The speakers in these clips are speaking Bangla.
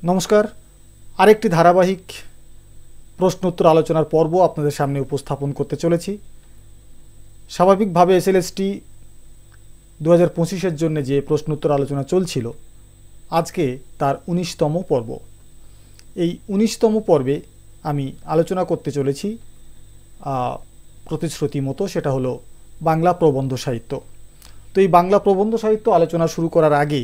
নমস্কার। আরেকটি ধারাবাহিক প্রশ্নোত্তর আলোচনার পর্ব আপনাদের সামনে উপস্থাপন করতে চলেছি। স্বাভাবিকভাবে এসএলএসটি 2025-এর জন্য যে প্রশ্নোত্তর আলোচনা চলছিল, আজকে তার 19তম পর্ব। এই 19তম পর্বে আমি আলোচনা করতে চলেছি প্রতিশ্রুতি মতো, সেটা হলো বাংলা প্রবন্ধ সাহিত্য। তো এই বাংলা প্রবন্ধ সাহিত্য আলোচনা শুরু করার আগে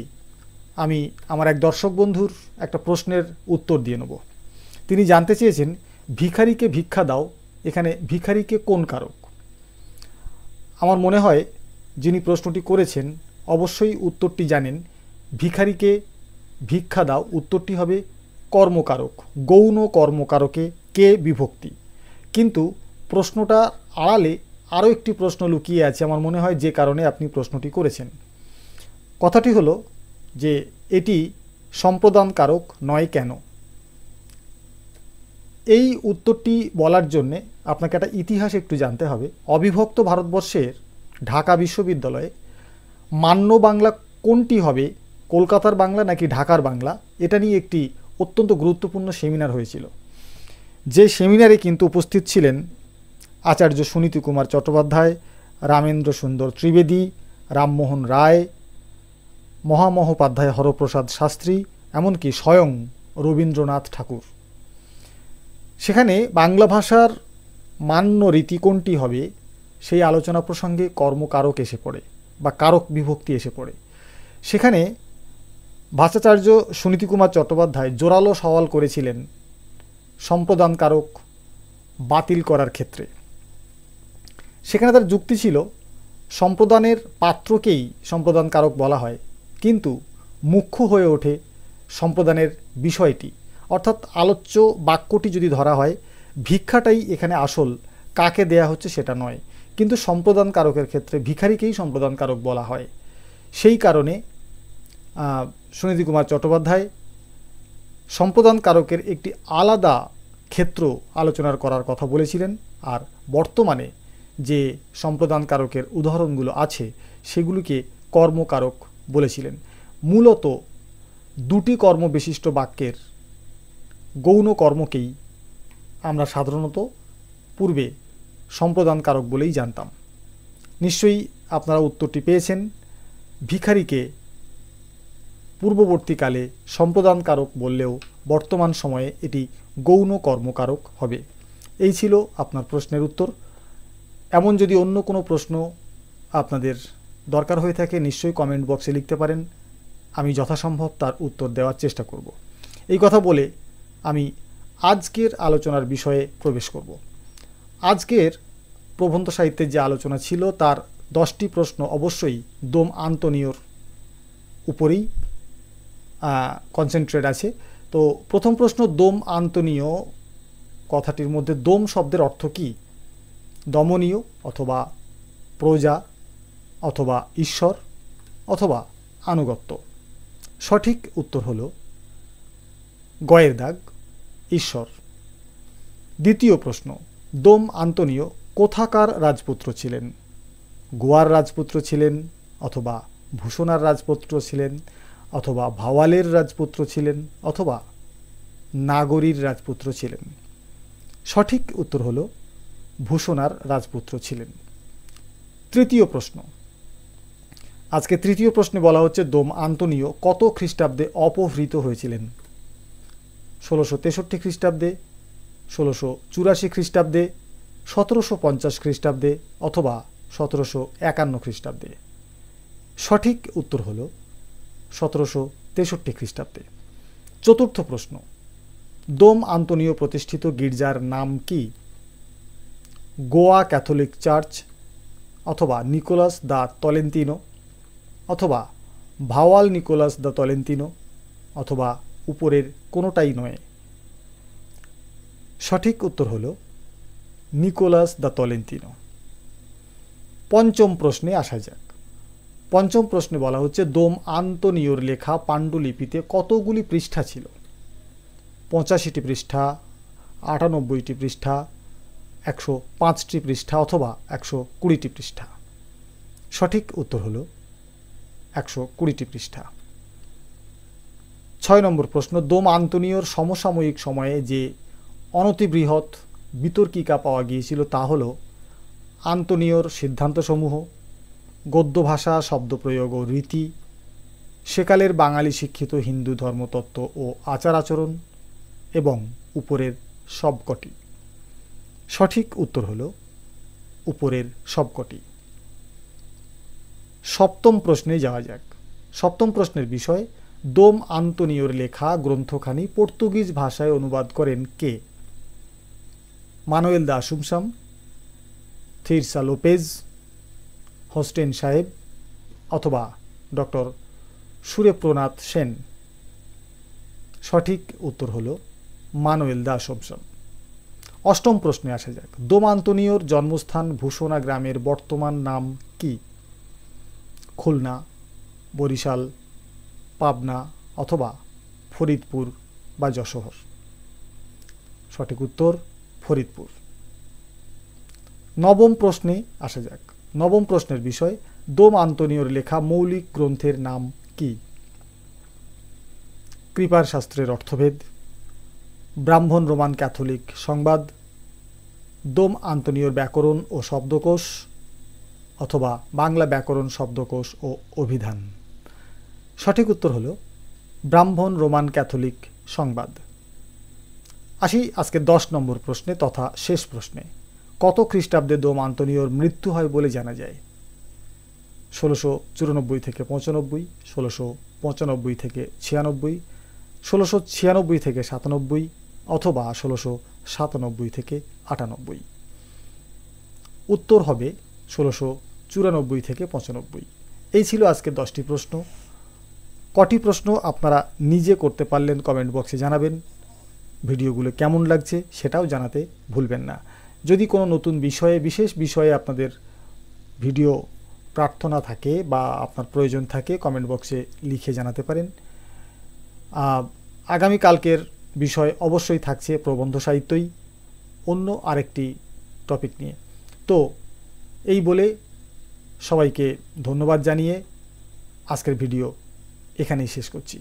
আমি আমার এক দর্শক বন্ধুর একটা প্রশ্নের উত্তর দিয়ে নেব। তিনি জানতে চেয়েছেন, ভিখারিকে ভিক্ষা দাও, এখানে ভিখারিকে কোন কারক? আমার মনে হয় যিনি প্রশ্নটি করেছেন অবশ্যই উত্তরটি জানেন। ভিখারিকে ভিক্ষা দাও উত্তরটি হবে কর্মকারক, গৌণ কর্মকারকে কে বিভক্তি। কিন্তু প্রশ্নটা আড়ালে আরও একটি প্রশ্ন লুকিয়ে আছে আমার মনে হয়, যে কারণে আপনি প্রশ্নটি করেছেন। কথাটি হলো যে এটি সম্প্রদান কারক নয় কেন। এই উত্তরটি বলার জন্যে আপনাকে একটা ইতিহাস একটু জানতে হবে। অবিভক্ত ভারতবর্ষের ঢাকা বিশ্ববিদ্যালয়ে মান্য বাংলা কোনটি হবে, কলকাতার বাংলা নাকি ঢাকার বাংলা, এটা নিয়ে একটি অত্যন্ত গুরুত্বপূর্ণ সেমিনার হয়েছিল। যে সেমিনারে কিন্তু উপস্থিত ছিলেন আচার্য সুনীতি কুমার চট্টোপাধ্যায়, রামেন্দ্র সুন্দর ত্রিবেদী, রামমোহন রায়, মহামহোপাধ্যায় হরপ্রসাদ শাস্ত্রী, এমনকি স্বয়ং রবীন্দ্রনাথ ঠাকুর। সেখানে বাংলা ভাষার মান্য রীতি কোনটি হবে সেই আলোচনা প্রসঙ্গে কর্মকারক এসে পড়ে বা কারক বিভক্তি এসে পড়ে। সেখানে ভাষাচার্য সুনীতি কুমার চট্টোপাধ্যায় জোরালো সওয়াল করেছিলেন সম্প্রদান কারক বাতিল করার ক্ষেত্রে। সেখানে তার যুক্তি ছিল, সম্প্রদানের পাত্রকেই সম্প্রদান কারক বলা হয়, কিন্তু মুখ্য হয়ে ওঠে সম্প্রদানের বিষয়টি, অর্থাৎ আলোচ্য বাক্যটি যদি ধরা হয়, ভিক্ষাটাই এখানে আসল, কাকে দেয়া হচ্ছে সেটা নয়। কিন্তু সম্প্রদান কারকের ক্ষেত্রে ভিখারিকেই সম্প্রদান কারক বলা হয়। সেই কারণে সুনীতি কুমার চট্টোপাধ্যায় সম্প্রদান কারকের একটি আলাদা ক্ষেত্র আলোচনার করার কথা বলেছিলেন। আর বর্তমানে যে সম্প্রদান কারকের উদাহরণগুলো আছে সেগুলিকে কর্মকারক বলেছিলেন। মূলত দুটি কর্ম বিশিষ্ট বাক্যের গৌণ কর্মকেই আমরা সাধারণত পূর্বে সম্প্রদান কারক বলেই জানতাম। নিশ্চয়ই আপনারা উত্তরটি পেয়েছেন। ভিখারিকে পূর্ববর্তীকালে সম্প্রদান কারক বললেও বর্তমান সময়ে এটি গৌণ কর্মকারক হবে। এই ছিল আপনার প্রশ্নের উত্তর। এমন যদি অন্য কোনো প্রশ্ন আপনাদের দরকার হয়ে থাকে নিশ্চয়ই কমেন্ট বক্সে লিখতে পারেন, আমি যথাসম্ভব তার উত্তর দেওয়ার চেষ্টা করব। এই কথা বলে আমি আজকের আলোচনার বিষয়ে প্রবেশ করব। আজকের প্রবন্ধ সাহিত্যের যে আলোচনা ছিল তার 10টি প্রশ্ন অবশ্যই দোম আন্তোনিওর উপরেই কনসেন্ট্রেট আছে। তো প্রথম প্রশ্ন, দোম আন্তোনিও কথাটির মধ্যে দোম শব্দের অর্থ কী? দমনীয় অথবা প্রজা অথবা ঈশ্বর অথবা আনুগত্য। সঠিক উত্তর হল গয়ের দাগ, ঈশ্বর। দ্বিতীয় প্রশ্ন, দোম আন্তোনিও কোথাকার রাজপুত্র ছিলেন? গোয়ার রাজপুত্র ছিলেন, অথবা ভূষণার রাজপুত্র ছিলেন, অথবা ভাওয়ালের রাজপুত্র ছিলেন, অথবা নাগরীর রাজপুত্র ছিলেন? সঠিক উত্তর হল ভূষণার রাজপুত্র ছিলেন। তৃতীয় প্রশ্ন, আজকে তৃতীয় প্রশ্নে বলা হচ্ছে দোম আন্তোনিও কত খ্রিস্টাব্দে অপহৃত হয়েছিলেন? 1663 খ্রিস্টাব্দে, 1684 খ্রিস্টাব্দে, 1750 খ্রিস্টাব্দে, অথবা 1751 খ্রিস্টাব্দে? সঠিক উত্তর হল 1763 খ্রিস্টাব্দে। চতুর্থ প্রশ্ন, দোম আন্তোনিও প্রতিষ্ঠিত গির্জার নাম কি? গোয়া ক্যাথলিক চার্চ, অথবা নিকোলাস দ্য তলেন্তিনো, অথবা ভাওয়াল নিকোলাস দ্য তলেন্তিনো, অথবা উপরের কোনোটাই নয়? সঠিক উত্তর হল নিকোলাস দ্য তলেন্তিনো। পঞ্চম প্রশ্নে আসা যাক। পঞ্চম প্রশ্নে বলা হচ্ছে দোম আন্তোনিওর লেখা পাণ্ডুলিপিতে কতগুলি পৃষ্ঠা ছিল? 85টি পৃষ্ঠা, 98টি পৃষ্ঠা, 105টি পৃষ্ঠা, অথবা 120টি পৃষ্ঠা? সঠিক উত্তর হল 120টি পৃষ্ঠা। 6 নম্বর প্রশ্ন, দোম আন্তোনিওর সমসাময়িক সময়ে যে অনতিবৃহৎ বিতর্কিকা পাওয়া গিয়েছিল তা হল আন্তোনিওর সিদ্ধান্তসমূহ, গদ্য ভাষা, শব্দপ্রয়োগ ও রীতি, সেকালের বাঙালি শিক্ষিত হিন্দু ধর্মতত্ত্ব ও আচার আচরণ এবং উপরের সবকটি। সঠিক উত্তর হল উপরের সবকটি। সপ্তম প্রশ্নে যাওয়া যাক। সপ্তম প্রশ্নের বিষয়, দোম আন্তোনিওর লেখা গ্রন্থখানি পর্তুগিজ ভাষায় অনুবাদ করেন কে? মানুয়েল দা আসুমসাম, থিরসা লোপেজ, হোস্টেন সাহেব অথবা ডক্টর সুরেপ্রনাথ সেন। সঠিক উত্তর হল মানুয়েল দা আসুমসাম। অষ্টম প্রশ্নে আসা যাক। দোম আন্তোনিওর জন্মস্থান ভূষণা গ্রামের বর্তমান নাম কি? খুলনা, বরিশাল, পাবনা অথবা ফরিদপুর বা যশোর। সঠিক উত্তর ফরিদপুর। নবম প্রশ্নে আসা যাক। নবম প্রশ্নের বিষয়, দোম আন্তোনিওর লেখা মৌলিক গ্রন্থের নাম কি? কৃপার শাস্ত্রের অর্থভেদ, ব্রাহ্মণ রোমান ক্যাথলিক সংবাদ, দোম আন্তোনিওর ব্যাকরণ ও শব্দকোষ অথবা বাংলা ব্যাকরণ শব্দকোষ ও অভিধান। সঠিক উত্তর হল ব্রাহ্মণ রোমান ক্যাথলিক সংবাদ। আসি আজকে 10 নম্বর প্রশ্নে তথা শেষ প্রশ্নে। কত খ্রিস্টাব্দে দোম আন্তোনিওর মৃত্যু হয় বলে জানা যায়? 1694 থেকে 95, 1695 থেকে 96, 1696 থেকে 97 অথবা 1697 থেকে 98। উত্তর হবে 1694 থেকে 95। এই ছিল আজকে 10টি প্রশ্ন। কটি প্রশ্ন আপনারা নিজে করতে পারলেন কমেন্ট বক্সে জানাবেন। ভিডিওগুলো কেমন লাগছে সেটাও জানাতে ভুলবেন না। যদি কোনো নতুন বিষয়ে, বিশেষ বিষয়ে আপনাদের ভিডিও প্রার্থনা থাকে বা আপনার প্রয়োজন থাকে কমেন্ট বক্সে লিখে জানাতে পারেন। আগামীকালকের বিষয় অবশ্যই থাকছে প্রবন্ধ সাহিত্যই, অন্য আরেকটি টপিক নিয়ে। তো এই বলে সবাইকে ধন্যবাদ জানিয়ে আজকের ভিডিও এখানেই শেষ করছি।